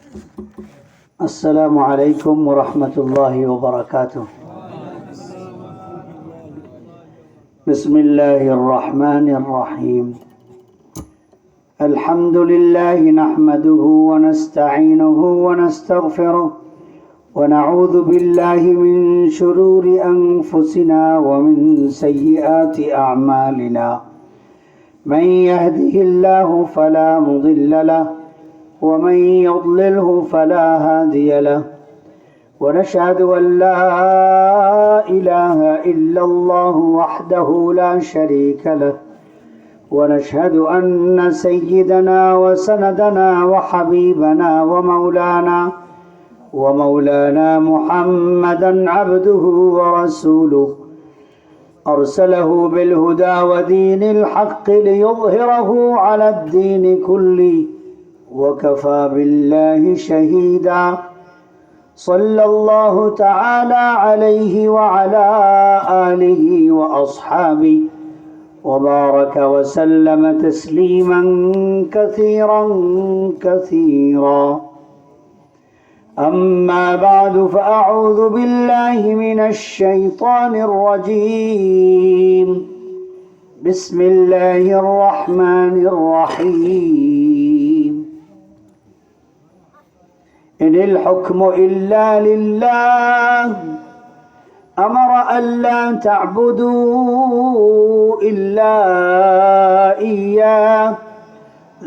السلام عليكم ورحمة الله وبركاته. بسم الله الرحمن الرحيم. الحمد لله نحمده ونستعينه ونستغفره ونعوذ بالله من شرور أنفسنا ومن سيئات أعمالنا. من يهده الله فلا مضل له ومن يضلله فلا هادي له، ونشهد أن لا إله إلا الله وحده لا شريك له، ونشهد أن سيدنا وسندنا وحبيبنا ومولانا محمدا عبده ورسوله، أرسله بالهدى ودين الحق ليظهره على الدين كله، وكفى بالله شهيدا. صلى الله تعالى عليه وعلى آله وأصحابه وبارك وسلم تسليما كثيرا كثيرا. أما بعد فأعوذ بالله من الشيطان الرجيم. بسم الله الرحمن الرحيم. إن الحكم إلا لله أمر ألا تعبدوا إلا إياه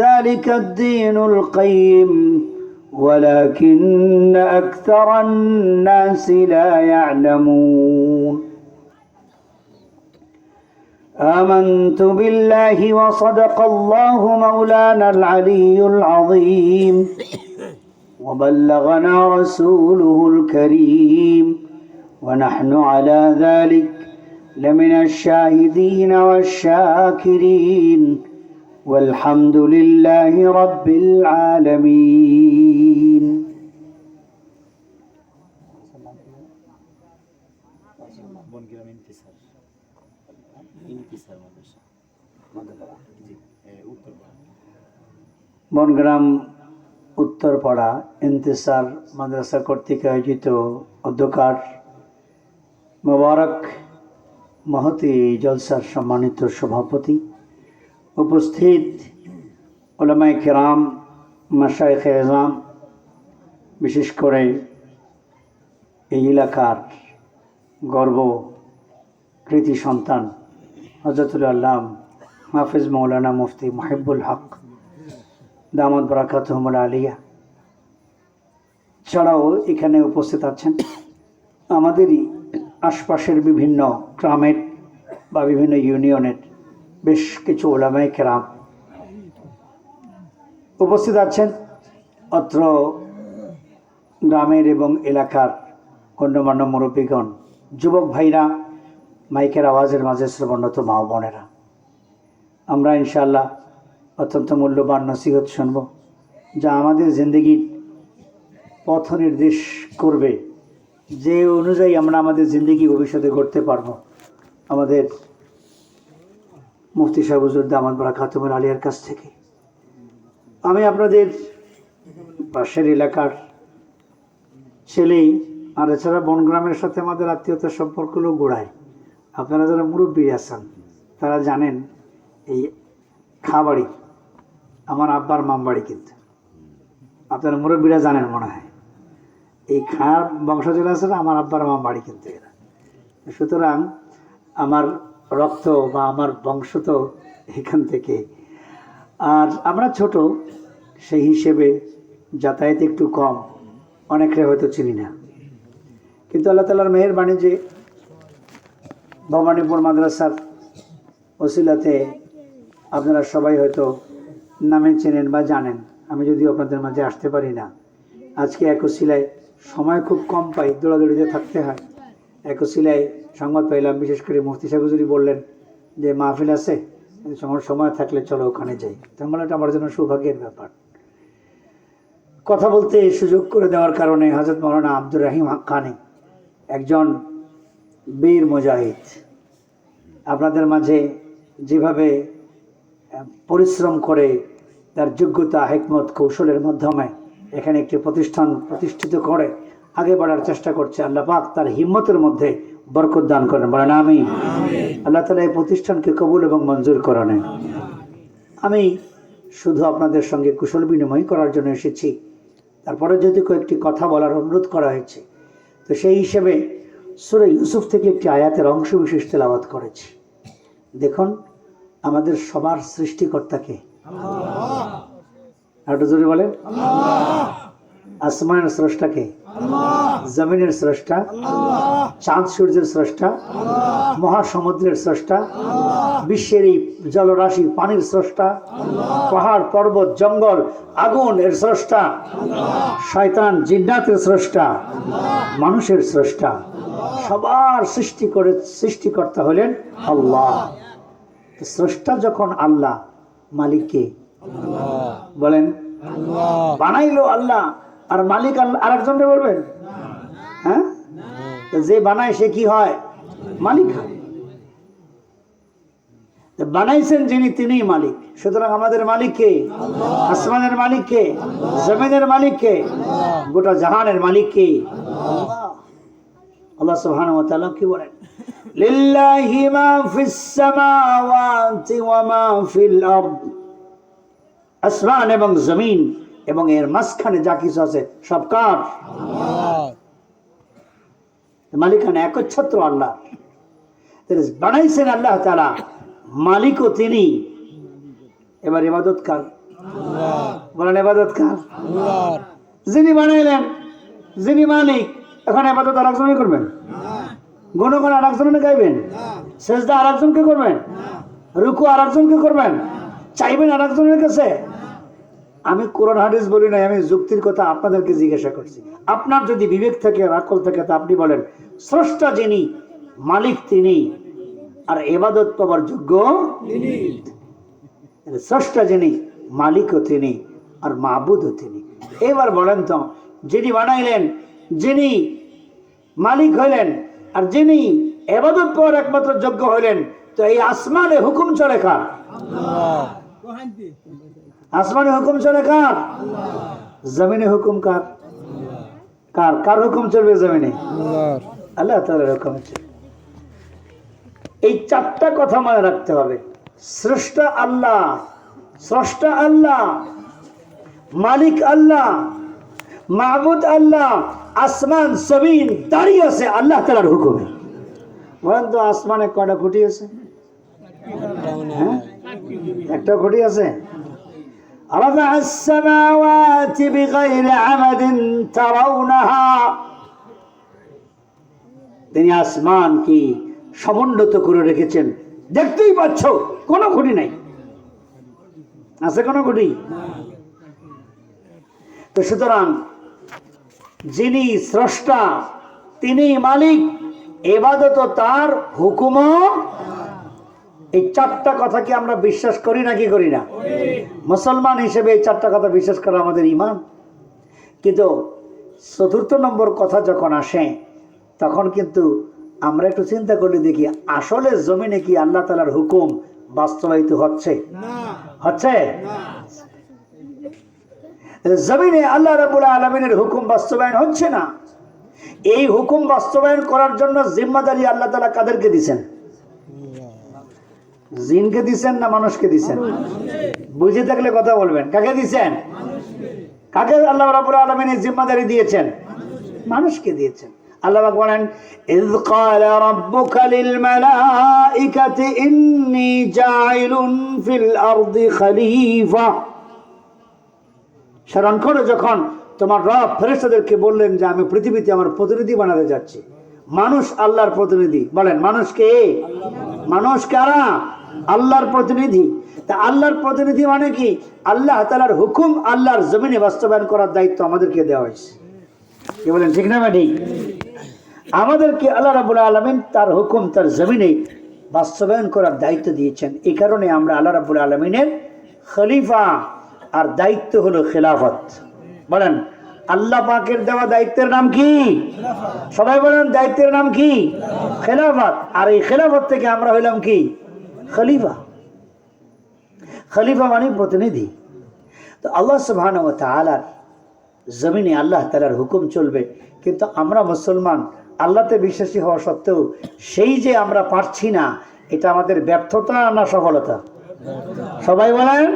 ذلك الدين القيم ولكن أكثر الناس لا يعلمون. آمنت بالله وصدق الله مولانا العلي العظيم، وبلغنا رسوله الكريم، ونحن على ذلك لمن الشاهدين والشاكرين، والحمد لله رب العالمين. বনগ্রাম উত্তরপাড়া ইন্তিসার মাদ্রাসা কর্তৃক আয়োজিত অধ্যকার মোবারক মহতি জলসার সম্মানিত সভাপতি, উপস্থিত উলামায়ে কেরাম, মাশায়েখে এজাম, বিশেষ করে এই এলাকার গর্ব কৃতি সন্তান হযরতুল আল্লাম হাফেজ মৌলানা মুফতি মুহিব্বুল হক দামাত বারাকাতুহুমুল আলিয়া ছাড়াও এখানে উপস্থিত আছেন আমাদেরই আশপাশের বিভিন্ন গ্রামের বা বিভিন্ন ইউনিয়নের বেশ কিছু উলামায়ে কেরাম উপস্থিত আছেন। অত্র গ্রামের এবং এলাকার গণ্যমান্য মুরব্বীগণ, যুবক ভাইরা, মাইকের আওয়াজের মাঝে শ্রবণরত মা বোনেরা, আমরা ইনশাআল্লাহ অত্যন্ত মূল্যবান নসিহত শুনব, যা আমাদের জিন্দগির পথ নির্দেশ করবে, যে অনুযায়ী আমরা আমাদের জিন্দগি ভবিষ্যতে গড়তে পারবো। আমাদের মুফতি সাহেব হুজুর দামাত বারাকাতুহুমুল আলিয়ার কাছ থেকে আমি আপনাদের পাশের এলাকার ছেলে, আর এছাড়া বনগ্রামের সাথে আমাদের আত্মীয়তার সম্পর্কগুলো গোড়ায়। আপনারা যারা মুরব্বী আছেন তারা জানেন এই খাবাড়ি আমার আব্বার মামবাড়ি, কিন্তু আপনারা মুরব্বীরা জানেন মনে হয় এই খার বংশজরা আছে না, আমার আব্বার মামবাড়ি কিন্তু এরা। সুতরাং আমার রক্ত বা আমার বংশ তো এখান থেকে। আর আমরা ছোট, সেই হিসেবে যাতায়াত একটু কম, অনেকরে হয়তো চিনি না। কিন্তু আল্লাহ তাআলার মেহেরবানি যে ভবানীপুর মাদ্রাসার ওসিলাতে আপনারা সবাই হয়তো নামে চেনেন বা জানেন। আমি যদিও আপনাদের মাঝে আসতে পারি না, আজকে এক ওসিলায় সময় খুব কম পাই, দৌড়াদৌড়িতে থাকতে হয়। এক ওসিলায় সংবাদ পাইলাম, বিশেষ করে মুফতি সাহেব হুজুরি বললেন যে মাহফিল আছে, সময় থাকলে চলো ওখানে যাই। তাহলে এটা আমার জন্য সৌভাগ্যের ব্যাপার। কথা বলতে সুযোগ করে দেওয়ার কারণে হযরত মাওলানা আব্দুর রহিম হাক্কানি একজন বীর মুজাহিদ, আপনাদের মাঝে যেভাবে পরিশ্রম করে তার যোগ্যতা, হিকমত, কৌশলের মাধ্যমে এখানে একটি প্রতিষ্ঠান প্রতিষ্ঠিত করে আগে বাড়ার চেষ্টা করছে। আল্লাহ পাক তার হিম্মতের মধ্যে বরকত দান করেন, বলেন আমিন। আল্লাহ তাআলা এই প্রতিষ্ঠানকে কবুল এবং মঞ্জুর করে নেন। আমি শুধু আপনাদের সঙ্গে কুশল বিনিময় করার জন্য এসেছি, তারপরে যদি কয়েকটি কথা বলার অনুরোধ করা হয়েছে, তো সেই হিসেবে সূরা ইউসুফ থেকে একটি আয়াতের অংশ বিশেষ তেলাওয়াত করেছি। দেখুন, আমাদের সবার সৃষ্টিকর্তাকে একটু জোরে বলেন। আসমানের স্রষ্টাকে, জমিনের স্রষ্টা, চাঁদ সূর্যের স্রষ্টা, মহাসমুদ্রের স্রষ্টা, বিশ্বের এই জলরাশি পানির স্রষ্টা, পাহাড় পর্বত জঙ্গল আগুন এর স্রষ্টা, শয়তান জিন্নাতের স্রষ্টা, মানুষের স্রষ্টা, সবার সৃষ্টিকর্তা হলেন আল্লাহ। স্রষ্টা যখন আল্লাহ, মালিককে বলেন বানাইলো আল্লাহ, আর মালিক আল্লাহ আরেকজনকে বলবেন? হ্যাঁ, যে বানায় সে কি হয়? মালিক হয়। বানাইছেন যিনি, তিনিই মালিক। সুতরাং আমাদের মালিক কে? আসমানের মালিক কে? জমিনের মালিক কে? গোটা জাহানের মালিক কে? আল্লাহ সুবহানাহু ওয়া তাআলা কি বলেন? লিল্লাহি মা ফিস সামাওয়াতি ওয়া মা ফিল আরদ। আসমান এবং জমিন এবং এর মাঝখানে যা কিছু আছে সব কার? মালিকানা একচ্ছত্র আল্লাহ। বানাইছেন আল্লাহ তাআলা, মালিকও তিনি। এবার ইবাদত কার? বলেন ইবাদত কার? যিনি বানাইলেন, যিনি মালিক। এখন ইবাদত আরেকজনকে করবেন? গুণগান আরেকজনকে গাইবেন? সেজদা আরেকজনকে করবেন? রুকু আরেকজনকে করবেন? চাইবেন আরেকজনের কাছে? আমি কোরআন হাদিস বলি নাই, আমি যুক্তির কথা আপনাদেরকে জিজ্ঞাসা করছি। আপনার যদি বিবেক থাকে, আকল থাকে, তা আপনি বলেন স্রষ্টা যিনি, মালিক তিনি, আর ইবাদত পাওয়ার যোগ্য তিনি। স্রষ্টা যিনি, মালিকও তিনি, আর মাবুদও তিনি। এবার বলেন তো, যিনি বানাইলেন, যিনি মালিক হইলেন, আর যিনি ইবাদত পাওয়ার একমাত্র যোগ্য হইলেন, তো এই আসমানে হুকুম চলে কার? আসমানে হুকুম চলে কার? জমিনে হুকুম কার? কার কার হুকুম চলবে জমিনে? আল্লাহ তাআলার হুকুম চলবে। এই চারটা কথা মনে রাখতে হবে। স্রষ্টা আল্লাহ, স্রষ্টা আল্লাহ, মালিক আল্লাহ, মাবুদ আল্লাহ, আসমান জমিন দাঁড়িয়ে আছে আল্লাহ তাআলার হুকুমে। বলেন তো আসমানে কয়টা খুঁটি আছে? হ্যাঁ, একটা খুঁটি আছে। رفع السماوات بغير عمد ترونها। তিনি আসমান কি সমুন্নত করে রেখেছেন, দেখতেই পাচ্ছ, কোনো খুঁটি নাই। আছে কোনো খুঁটি? তো সুতরাং যিনি স্রষ্টা, তিনি মালিক, ইবাদত তার, হুকুমও। এই চারটা কথা কি আমরা বিশ্বাস করি নাকি করি না? মুসলমান হিসেবে এই চারটা কথা বিশ্বাস করা আমাদের ঈমান। কিন্তু চতুর্থ নম্বর কথা যখন আসে, তখন কিন্তু আমরা একটু চিন্তা করলে দেখি আসলে জমিনে কি আল্লাহ তাআলার হুকুম বাস্তবায়িত হচ্ছে? হচ্ছে? জমিনে আল্লাহ রাব্বুল আলামিনের হুকুম বাস্তবায়ন হচ্ছে না। এই হুকুম বাস্তবায়ন করার জন্য জিম্মাদারি আল্লাহ তাআলা কাদেরকে দিয়েছেন? জিনকে দিছেন না মানুষকে দিছেন? বুঝে থাকলে কথা বলবেন। কাকে দিছেন? কাকে আল্লাহ রাব্বুল আলামিন এই জিম্মাদারি দিয়েছেন? মানুষকে দিয়েছেন। আল্লাহ পাক বলেন, ইয ক্বালা রাব্বুকা লিল মালাইকাতি ইন্নী জাইলুন ফিল আরদি খলিফা। স্মরণ করো যখন তোমার রব ফেরেশতাদেরকে বললেন যে আমি পৃথিবীতে আমার প্রতিনিধি বানাতে যাচ্ছি। মানুষ আল্লাহর প্রতিনিধি। বলেন মানুষ কে? মানুষ কারা? আল্লাহর প্রতিনিধি। তা আল্লাহর প্রতিনিধি মানে কি? আল্লাহ তাআলার হুকুম আল্লাহর জমিনে বাস্তবায়ন করার দায়িত্ব আমাদেরকে দেওয়া হয়েছে। কি বলেন, ঠিক না ভাই? আমাদেরকে আল্লাহ রাব্বুল আলামিন তার হুকুম তার জমিনে বাস্তবায়ন করার দায়িত্ব দিয়েছেন। এই কারণে আমরা আল্লাহ রাব্বুল আলামিনের খলিফা, আর দায়িত্ব হলো খেলাফত। বলেন আল্লাহ পাকের দেওয়া দায়িত্বের নাম কি? সবাই বলেন দায়িত্বের নাম কি? খেলাফত। আর এই খেলাফত থেকে আমরা হইলাম কি? খলিফা। খলিফা মানে প্রতিনিধি। তো আল্লাহ সুবহানাহু ওয়া তাআলার জমিনে আল্লাহ তাআলার হুকুম চলবে। কিন্তু আমরা মুসলমান আল্লাহতে বিশ্বাসী হওয়া সত্ত্বেও সেই যে আমরা পারছি না, এটা আমাদের ব্যর্থতা না সফলতা? সবাই বলেন।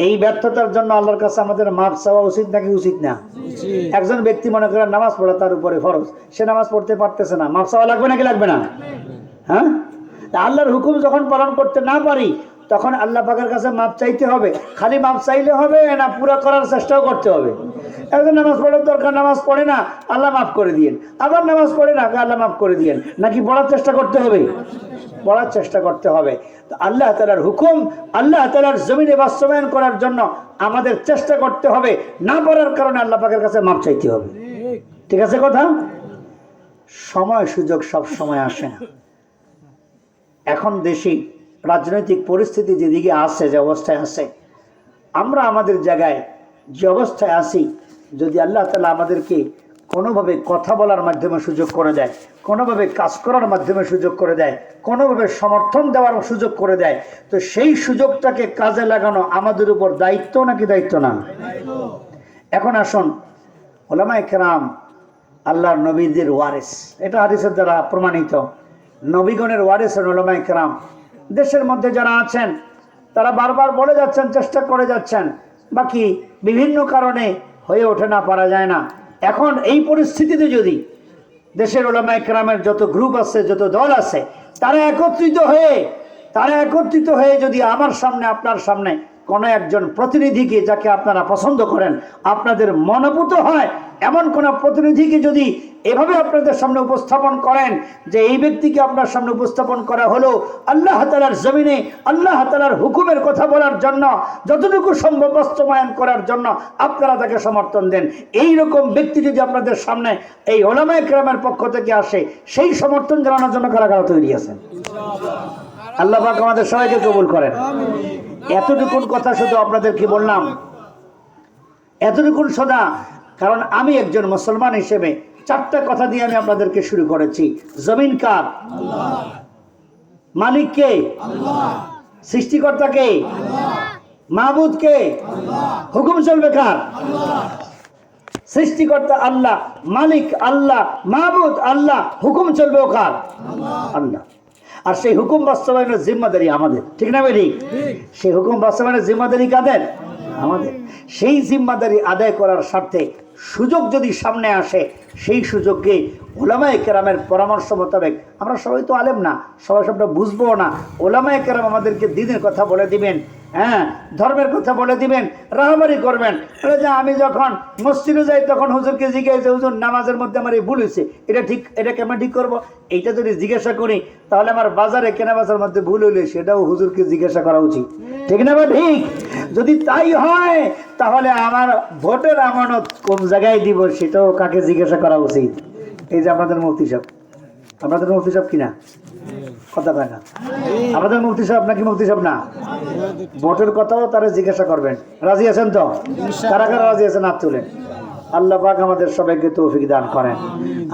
এই ব্যর্থতার জন্য আল্লাহর কাছে আমাদের মাপ চাওয়া উচিত নাকি উচিত না? একজন ব্যক্তি মনে করেন নামাজ পড়া তার উপরে ফরজ, সে নামাজ পড়তে পারতেছে না, মাপ চাওয়া লাগবে নাকি লাগবে না? হ্যাঁ, আল্লাহর হুকুম যখন পালন করতে না পারি তখন আল্লাহ পাকের কাছে মাপ চাইতে হবে। খালি মাপ চাইলে হবে না, পুরো করার চেষ্টাও করতে হবে। একজন নামাজ পড়ার দরকার, নামাজ পড়ে না, আল্লাহ মাফ করে দিয়েন। আবার নামাজ পড়ে না, আল্লাহ মাফ করে দিয়েন। নাকি পড়ার চেষ্টা করতে হবে? পড়ার চেষ্টা করতে হবে। তো আল্লাহ তাআলার হুকুম আল্লাহ তাআলার জমিনে বাস্তবায়ন করার জন্য আমাদের চেষ্টা করতে হবে। না পারার কারণে আল্লাহ পাকের কাছে মাপ চাইতে হবে। ঠিক আছে কথা? সময় সুযোগ সব সময় আসে না। এখন দেশে রাজনৈতিক পরিস্থিতি যেদিকে আছে, যে অবস্থায় আছে, আমরা আমাদের জায়গায় যে অবস্থায় আছি, যদি আল্লাহ তাআলা আমাদেরকে কোনোভাবে কথা বলার মাধ্যমে সুযোগ করে দেয়, কোনোভাবে কাজ করার মাধ্যমে সুযোগ করে দেয়, কোনোভাবে সমর্থন দেওয়ার সুযোগ করে দেয়, তো সেই সুযোগটাকে কাজে লাগানো আমাদের উপর দায়িত্ব নাকি দায়িত্ব না? এখন আসুন, উলামায়ে কেরাম আল্লাহর নবীদের ওয়ারিস, এটা হাদিসের দ্বারা প্রমাণিত। নবীগণের ওয়ারিস উলামায়ে কেরাম দেশের মধ্যে যারা আছেন তারা বারবার বলে যাচ্ছেন, চেষ্টা করে যাচ্ছেন, বাকি বিভিন্ন কারণে হয়ে ওঠে না, পারা যায় না। এখন এই পরিস্থিতিতে যদি দেশের উলামায়ে কেরামের যত গ্রুপ আছে, যত দল আছে, তারা একত্রিত হয়ে যদি আমার সামনে, আপনার সামনে কোনো একজন প্রতিনিধিকে, যাকে আপনারা পছন্দ করেন, আপনাদের মনোভূত হয় এমন কোন প্রতিনিধিকে যদি এভাবে আপনাদের সামনে উপস্থাপন করেন যে এই ব্যক্তিকে আপনার সামনে উপস্থাপন করা হলো আল্লাহ তাআলার জমিনে আল্লাহ তাআলার হুকুমের কথা বলার জন্য, যতটুকু সম্ভব বাস্তবায়ন করার জন্য আপনারা তাকে সমর্থন দেন, এই রকম ব্যক্তি যদি আপনাদের সামনে এই উলামায়ে কেরামের পক্ষ থেকে আসে, সেই সমর্থন জানানোর জন্য কারা কারা তৈরি আছেন? আল্লাহ পাক আমাদের সবাইকে কবুল করেন। এতটুকুন কথা শুধু আপনাদেরকে বললাম, এতটুকুন সদা, কারণ আমি একজন মুসলমান হিসেবে চারটা কথা দিয়ে আমি আপনাদেরকে শুরু করেছি। জমিন কার? মালিক কে? সৃষ্টিকর্তা কে? মাবুদ কে? হুকুম চলবে কার? সৃষ্টিকর্তা আল্লাহ, মালিক আল্লাহ, মাবুদ আল্লাহ, হুকুম চলবে কার? আল্লাহ। আর সেই হুকুম বাস্তবায়নের জিম্মাদারি আমাদের, ঠিক না ভাই? সেই হুকুম বাস্তবায়নের জিম্মাদারি কাদের? আমাদের। সেই জিম্মাদারি আদায় করার স্বার্থে সুযোগ যদি সামনে আসে, সেই সুযোগকে উলামায়ে কেরামের পরামর্শ মোতাবেক, আমরা সবাই তো আলেম না, সবাই সবটা বুঝবো না, উলামায়ে কেরাম আমাদেরকে দ্বীনের কথা বলে দিবেন, হ্যাঁ, ধর্মের কথা বলে দিবেন, রাহবারি করবেন। যে আমি যখন মসজিদে যাই তখন হুজুরকে জিজ্ঞাসা, হুজুর নামাজের মধ্যে আমার এই ভুল হয়েছে, এটা ঠিক, এটা কেমন ঠিক করবো? এইটা যদি জিজ্ঞাসা করি তাহলে আমার বাজারে কেনাবেচার মধ্যে ভুল হইলে সেটাও হুজুরকে জিজ্ঞাসা করা উচিত, ঠিক না? বা ঠিক? যদি তাই হয় তাহলে আমার ভোটের আমানত কোন জায়গায় দিব সেটাও কাকে জিজ্ঞাসা করা উচিত? এই যে আপনাদের মুফতি সাহেব, আপনাদের মুফতি সাহেব কিনা? কথা কয় না? আমাদের মুফতি সাহেব নাকি মুফতি সাহেব না? ভোটের কথাও তারা জিজ্ঞাসা করবেন। রাজি আছেন তো? কারা কারা রাজি আছেন হাত তুলেন। আল্লাহ পাক আমাদের সবাইকে তৌফিক দান করেন,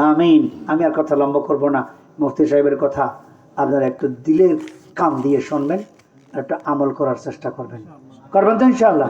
আমিন। আমি আর কথা লম্ব করব না। মুফতি সাহেবের কথা আপনারা একটু দিলের কান দিয়ে শুনবেন, একটা আমল করার চেষ্টা করবেন তো ইনশাআল্লাহ।